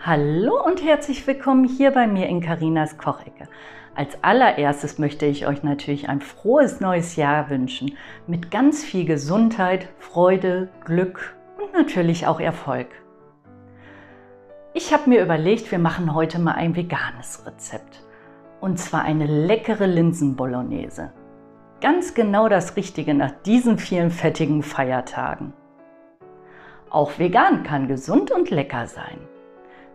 Hallo und herzlich willkommen hier bei mir in Carinas Kochecke. Als allererstes möchte ich euch natürlich ein frohes neues Jahr wünschen, mit ganz viel Gesundheit, Freude, Glück und natürlich auch Erfolg. Ich habe mir überlegt, wir machen heute mal ein veganes Rezept. Und zwar eine leckere Linsen-Bolognese. Ganz genau das Richtige nach diesen vielen fettigen Feiertagen. Auch vegan kann gesund und lecker sein.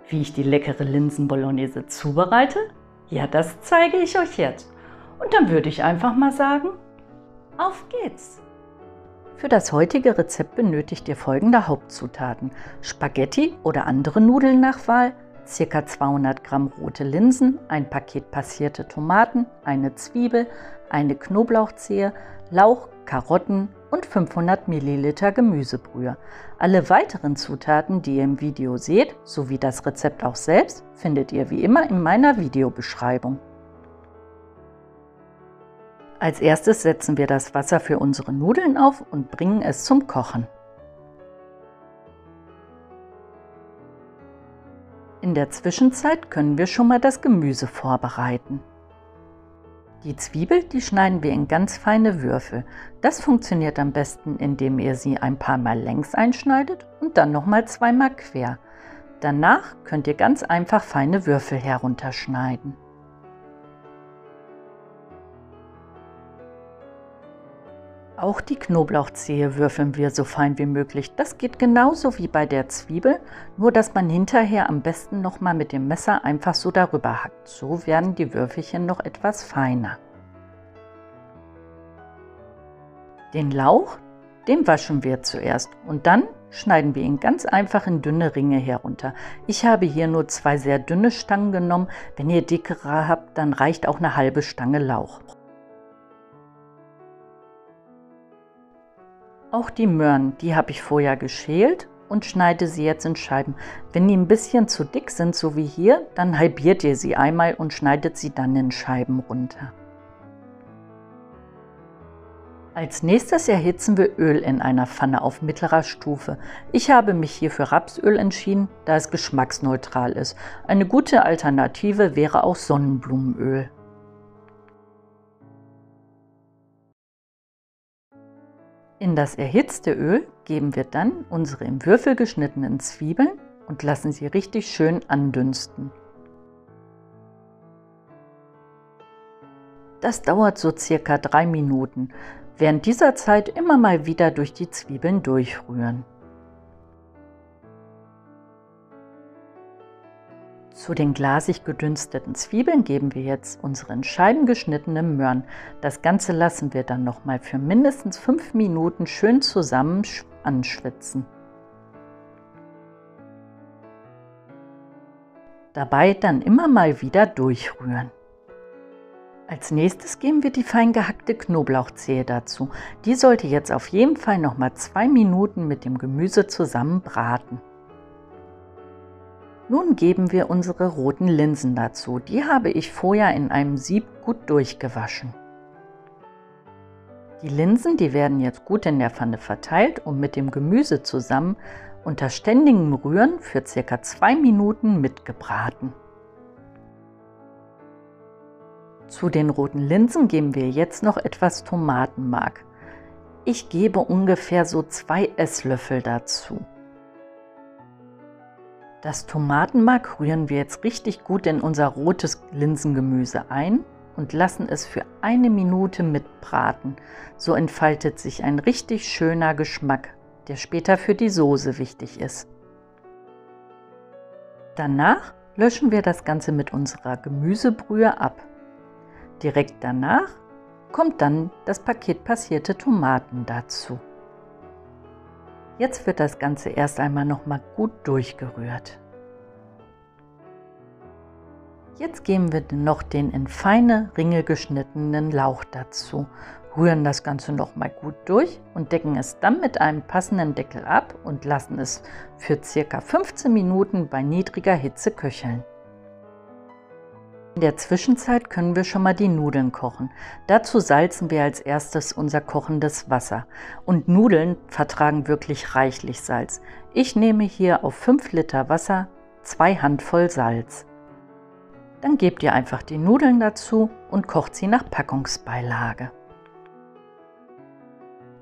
Wie ich die leckere Linsen-Bolognese zubereite? Ja, das zeige ich euch jetzt. Und dann würde ich einfach mal sagen, auf geht's! Für das heutige Rezept benötigt ihr folgende Hauptzutaten: Spaghetti oder andere Nudeln nach Wahl, ca. 200 Gramm rote Linsen, ein Paket passierte Tomaten, eine Zwiebel, eine Knoblauchzehe, Lauch, Karotten und 500 Milliliter Gemüsebrühe. Alle weiteren Zutaten, die ihr im Video seht, sowie das Rezept auch selbst, findet ihr wie immer in meiner Videobeschreibung. Als erstes setzen wir das Wasser für unsere Nudeln auf und bringen es zum Kochen. In der Zwischenzeit können wir schon mal das Gemüse vorbereiten. Die Zwiebel, die schneiden wir in ganz feine Würfel. Das funktioniert am besten, indem ihr sie ein paar Mal längs einschneidet und dann nochmal zweimal quer. Danach könnt ihr ganz einfach feine Würfel herunterschneiden. Auch die Knoblauchzehe würfeln wir so fein wie möglich. Das geht genauso wie bei der Zwiebel, nur dass man hinterher am besten nochmal mit dem Messer einfach so darüber hackt. So werden die Würfelchen noch etwas feiner. Den Lauch, den waschen wir zuerst und dann schneiden wir ihn ganz einfach in dünne Ringe herunter. Ich habe hier nur 2 sehr dünne Stangen genommen. Wenn ihr dickere habt, dann reicht auch eine halbe Stange Lauch. Auch die Möhren, die habe ich vorher geschält und schneide sie jetzt in Scheiben. Wenn die ein bisschen zu dick sind, so wie hier, dann halbiert ihr sie einmal und schneidet sie dann in Scheiben runter. Als nächstes erhitzen wir Öl in einer Pfanne auf mittlerer Stufe. Ich habe mich hier für Rapsöl entschieden, da es geschmacksneutral ist. Eine gute Alternative wäre auch Sonnenblumenöl. In das erhitzte Öl geben wir dann unsere in Würfel geschnittenen Zwiebeln und lassen sie richtig schön andünsten. Das dauert so circa 3 Minuten. Während dieser Zeit immer mal wieder durch die Zwiebeln durchrühren. Zu den glasig gedünsteten Zwiebeln geben wir jetzt unsere in Scheiben geschnittenen Möhren. Das Ganze lassen wir dann nochmal für mindestens 5 Minuten schön zusammen anschwitzen. Dabei dann immer mal wieder durchrühren. Als nächstes geben wir die fein gehackte Knoblauchzehe dazu. Die sollte jetzt auf jeden Fall nochmal 2 Minuten mit dem Gemüse zusammen braten. Nun geben wir unsere roten Linsen dazu. Die habe ich vorher in einem Sieb gut durchgewaschen. Die Linsen, die werden jetzt gut in der Pfanne verteilt und mit dem Gemüse zusammen unter ständigem Rühren für ca. 2 Minuten mitgebraten. Zu den roten Linsen geben wir jetzt noch etwas Tomatenmark. Ich gebe ungefähr so 2 Esslöffel dazu. Das Tomatenmark rühren wir jetzt richtig gut in unser rotes Linsengemüse ein und lassen es für 1 Minute mitbraten. So entfaltet sich ein richtig schöner Geschmack, der später für die Soße wichtig ist. Danach löschen wir das Ganze mit unserer Gemüsebrühe ab. Direkt danach kommt dann das Paket passierte Tomaten dazu. Jetzt wird das Ganze erst einmal noch mal gut durchgerührt. Jetzt geben wir noch den in feine Ringe geschnittenen Lauch dazu, rühren das Ganze noch mal gut durch und decken es dann mit einem passenden Deckel ab und lassen es für ca. 15 Minuten bei niedriger Hitze köcheln. In der Zwischenzeit können wir schon mal die Nudeln kochen. Dazu salzen wir als erstes unser kochendes Wasser. Und Nudeln vertragen wirklich reichlich Salz. Ich nehme hier auf 5 Liter Wasser 2 Handvoll Salz. Dann gebt ihr einfach die Nudeln dazu und kocht sie nach Packungsbeilage.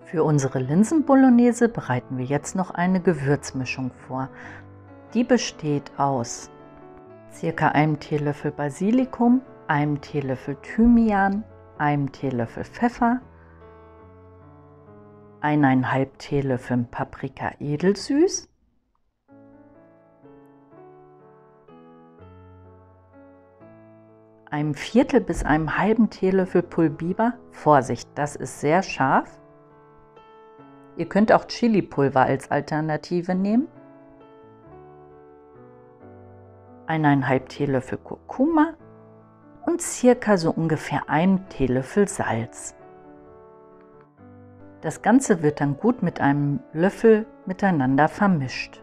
Für unsere Linsenbolognese bereiten wir jetzt noch eine Gewürzmischung vor. Die besteht aus ca. 1 Teelöffel Basilikum, 1 Teelöffel Thymian, 1 Teelöffel Pfeffer, 1,5 Teelöffel Paprika edelsüß, einem Viertel bis einem halben Teelöffel Pulbiber. Vorsicht, das ist sehr scharf. Ihr könnt auch Chilipulver als Alternative nehmen. 1,5 Teelöffel Kurkuma und circa so ungefähr 1 Teelöffel Salz. Das Ganze wird dann gut mit einem Löffel miteinander vermischt.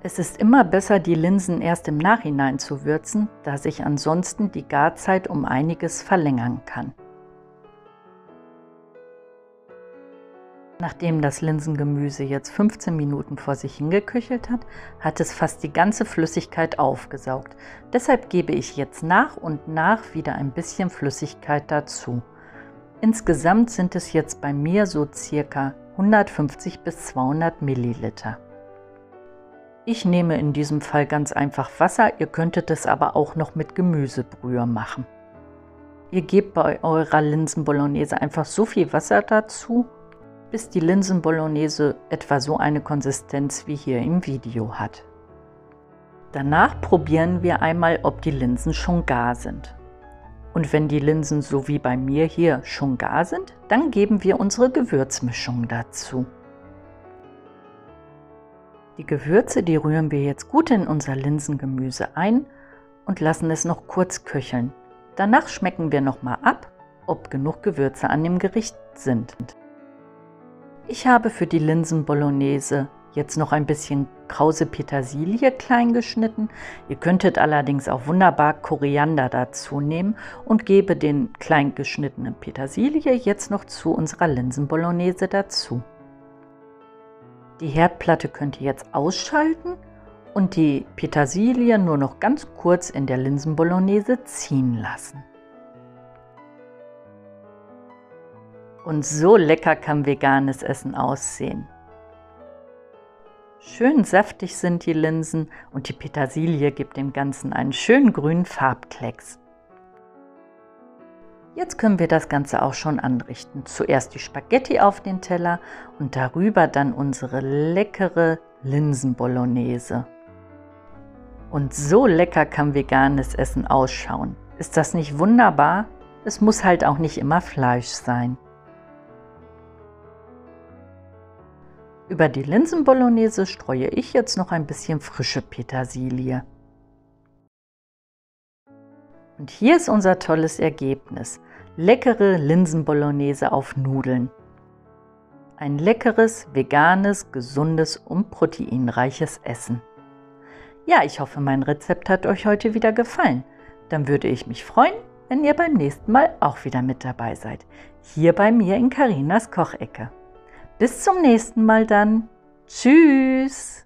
Es ist immer besser, die Linsen erst im Nachhinein zu würzen, da sich ansonsten die Garzeit um einiges verlängern kann. Nachdem das Linsengemüse jetzt 15 Minuten vor sich hingeköchelt hat, hat es fast die ganze Flüssigkeit aufgesaugt. Deshalb gebe ich jetzt nach und nach wieder ein bisschen Flüssigkeit dazu. Insgesamt sind es jetzt bei mir so circa 150 bis 200 Milliliter. Ich nehme in diesem Fall ganz einfach Wasser, ihr könntet es aber auch noch mit Gemüsebrühe machen. Ihr gebt bei eurer Linsenbolognese einfach so viel Wasser dazu, bis die Linsenbolognese etwa so eine Konsistenz wie hier im Video hat. Danach probieren wir einmal, ob die Linsen schon gar sind. Und wenn die Linsen so wie bei mir hier schon gar sind, dann geben wir unsere Gewürzmischung dazu. Die Gewürze, die rühren wir jetzt gut in unser Linsengemüse ein und lassen es noch kurz köcheln. Danach schmecken wir nochmal ab, ob genug Gewürze an dem Gericht sind. Ich habe für die Linsenbolognese jetzt noch ein bisschen krause Petersilie klein geschnitten. Ihr könntet allerdings auch wunderbar Koriander dazu nehmen und gebe den klein geschnittenen Petersilie jetzt noch zu unserer Linsenbolognese dazu. Die Herdplatte könnt ihr jetzt ausschalten und die Petersilie nur noch ganz kurz in der Linsenbolognese ziehen lassen. Und so lecker kann veganes Essen aussehen. Schön saftig sind die Linsen und die Petersilie gibt dem Ganzen einen schönen grünen Farbklecks. Jetzt können wir das Ganze auch schon anrichten. Zuerst die Spaghetti auf den Teller und darüber dann unsere leckere Linsenbolognese. Und so lecker kann veganes Essen ausschauen. Ist das nicht wunderbar? Es muss halt auch nicht immer Fleisch sein. Über die Linsenbolognese streue ich jetzt noch ein bisschen frische Petersilie. Und hier ist unser tolles Ergebnis. Leckere Linsenbolognese auf Nudeln. Ein leckeres, veganes, gesundes und proteinreiches Essen. Ja, ich hoffe, mein Rezept hat euch heute wieder gefallen. Dann würde ich mich freuen, wenn ihr beim nächsten Mal auch wieder mit dabei seid. Hier bei mir in Carinas Kochecke. Bis zum nächsten Mal dann. Tschüss!